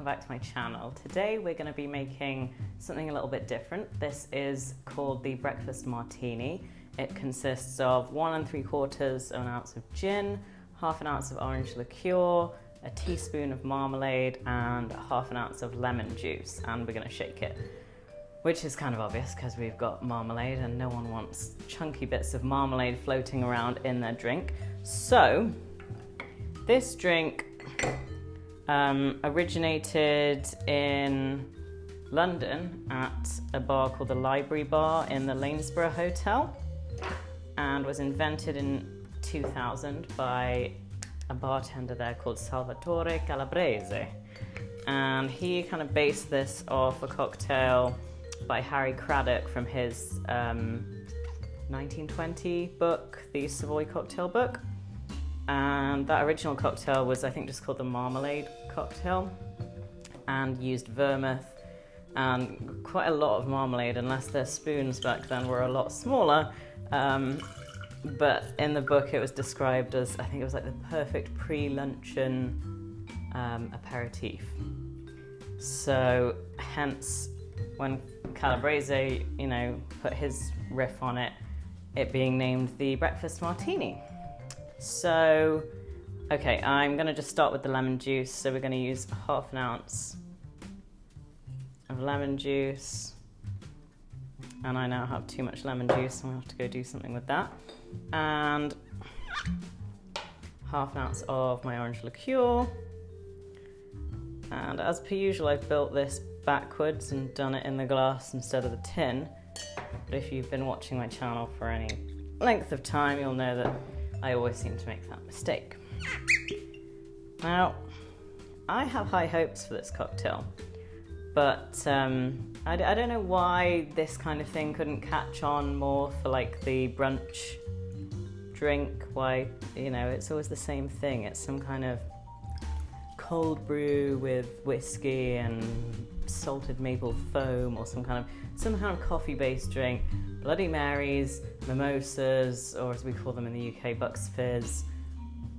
back to my channel. Today we're going to be making something a little bit different. This is called the Breakfast Martini. It consists of 1 3/4 ounce of gin, half an ounce of orange liqueur, a teaspoon of marmalade, and half an ounce of lemon juice, and we're going to shake it. Which is kind of obvious because we've got marmalade and no one wants chunky bits of marmalade floating around in their drink. So, this drink originated in London at a bar called the Library Bar in the Lanesborough Hotel, and was invented in 2000 by a bartender there called Salvatore Calabrese. And he kind of based this off a cocktail by Harry Craddock from his 1920 book, the Savoy Cocktail book. And that original cocktail was, I think, just called the Marmalade cocktail, and used vermouth and quite a lot of marmalade, unless their spoons back then were a lot smaller. But in the book it was described as, I think it was like the perfect pre-luncheon aperitif. So hence, when Calabrese, put his riff on it, it being named the Breakfast Martini. So, okay, I'm going to just start with the lemon juice. So we're going to use half an ounce of lemon juice. And I now have too much lemon juice, so I'm going to have to go do something with that. And half an ounce of my orange liqueur. And as per usual, I've built this backwards and done it in the glass instead of the tin. But if you've been watching my channel for any length of time, you'll know that I always seem to make that mistake. Now, I have high hopes for this cocktail, but I don't know why this kind of thing couldn't catch on more for like the brunch drink. Why, it's always the same thing. It's some kind of cold brew with whiskey and salted maple foam, or some kind of coffee-based drink. Bloody Marys, mimosas, or as we call them in the UK, Bucks Fizz,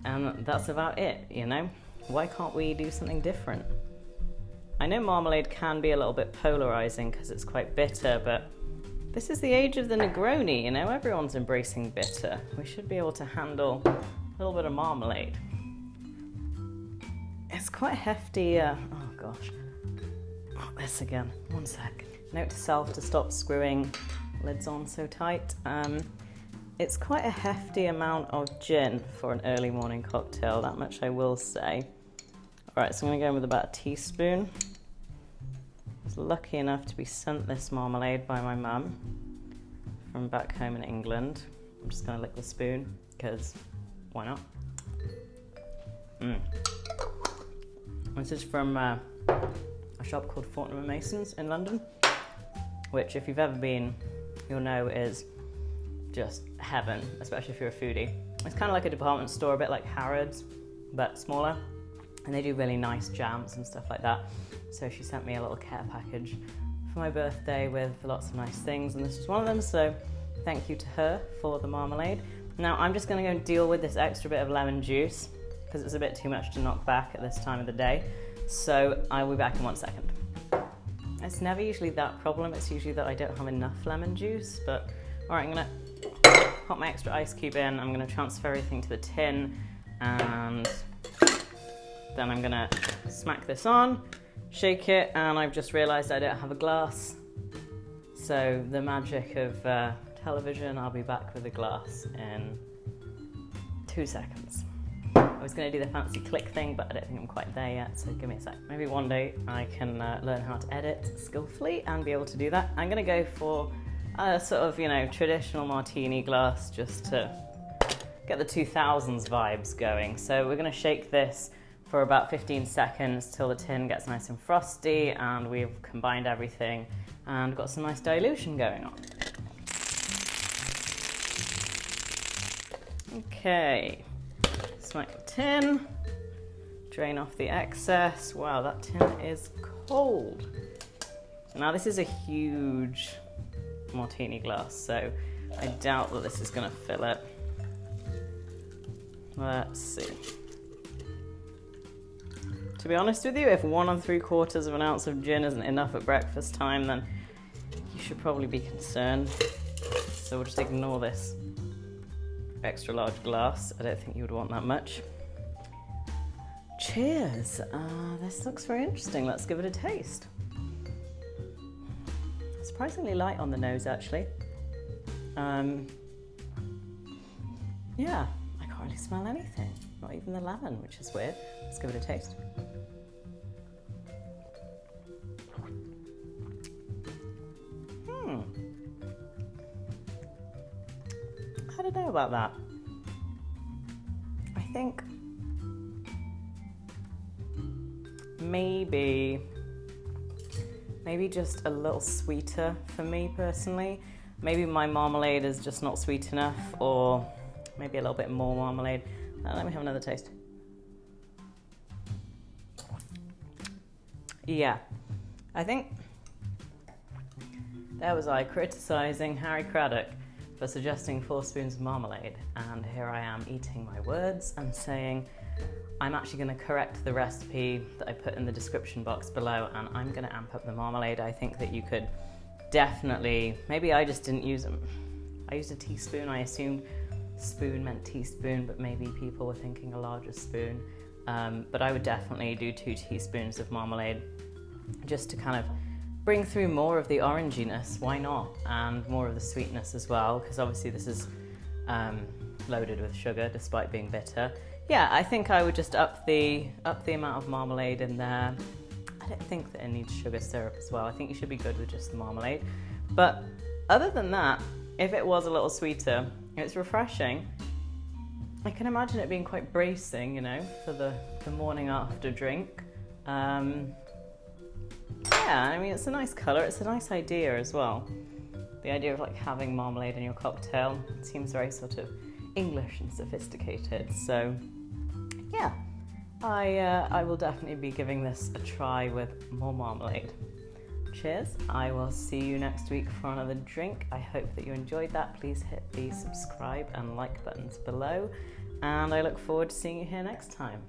and that's about it. Why can't we do something different? I know marmalade can be a little bit polarizing because it's quite bitter, but this is the age of the Negroni. Everyone's embracing bitter. We should be able to handle a little bit of marmalade. It's quite hefty. Oh gosh. Oh, this again. One sec. Note to self to stop screwing lids on so tight. It's quite a hefty amount of gin for an early morning cocktail, that much I will say. Alright, so I'm going to go in with about a teaspoon. I was lucky enough to be sent this marmalade by my mum from back home in England. I'm just going to lick the spoon, because why not? This is from a shop called Fortnum & Mason's in London, which if you've ever been, you'll know is just heaven, especially if you're a foodie. It's kind of like a department store, a bit like Harrods, but smaller, and they do really nice jams and stuff like that. So she sent me a little care package for my birthday with lots of nice things, and this was one of them, so thank you to her for the marmalade. Now I'm just going to go and deal with this extra bit of lemon juice, because it's a bit too much to knock back at this time of the day. So I'll be back in 1 second. It's never usually that problem, it's usually that I don't have enough lemon juice, but alright, I'm gonna pop my extra ice cube in, I'm gonna transfer everything to the tin, and then I'm gonna smack this on, shake it, and I've just realised I don't have a glass. So the magic of television, I'll be back with a glass in 2 seconds. I was going to do the fancy click thing, but I don't think I'm quite there yet, so give me a sec. Maybe one day I can learn how to edit skillfully and be able to do that. I'm going to go for a sort of, traditional martini glass, just to get the 2000s vibes going. So we're going to shake this for about 15 seconds till the tin gets nice and frosty, and we've combined everything and got some nice dilution going on. Okay. Smack the tin, drain off the excess. Wow, that tin is cold. Now this is a huge martini glass, so I doubt that this is going to fill it. Let's see. To be honest with you, if 1 3/4 ounce of gin isn't enough at breakfast time, then you should probably be concerned. So we'll just ignore this extra large glass. I don't think you would want that much. Cheers. This looks very interesting. Let's give it a taste. Surprisingly light on the nose, actually. Yeah, I can't really smell anything. Not even the lemon, which is weird. Let's give it a taste. I don't know about that. I think maybe just a little sweeter for me personally. Maybe my marmalade is just not sweet enough, or maybe a little bit more marmalade. Let me have another taste. Yeah, I think there was I criticising Harry Craddock for suggesting 4 spoons of marmalade, and here I am eating my words and saying I'm actually going to correct the recipe that I put in the description box below, and I'm going to amp up the marmalade. I think that you could definitely, maybe I just didn't use them. I used a teaspoon. I assumed spoon meant teaspoon, but maybe people were thinking a larger spoon. But I would definitely do 2 teaspoons of marmalade just to kind of bring through more of the oranginess, why not? And more of the sweetness as well, because obviously this is loaded with sugar despite being bitter. Yeah, I think I would just up the amount of marmalade in there. I don't think that it needs sugar syrup as well. I think you should be good with just the marmalade. But other than that, if it was a little sweeter, it's refreshing. I can imagine it being quite bracing, you know, for the morning after drink. Yeah, I mean, it's a nice colour. It's a nice idea as well. The idea of like having marmalade in your cocktail seems very sort of English and sophisticated. So yeah, I will definitely be giving this a try with more marmalade. Cheers. I will see you next week for another drink. I hope that you enjoyed that. Please hit the subscribe and like buttons below, and I look forward to seeing you here next time.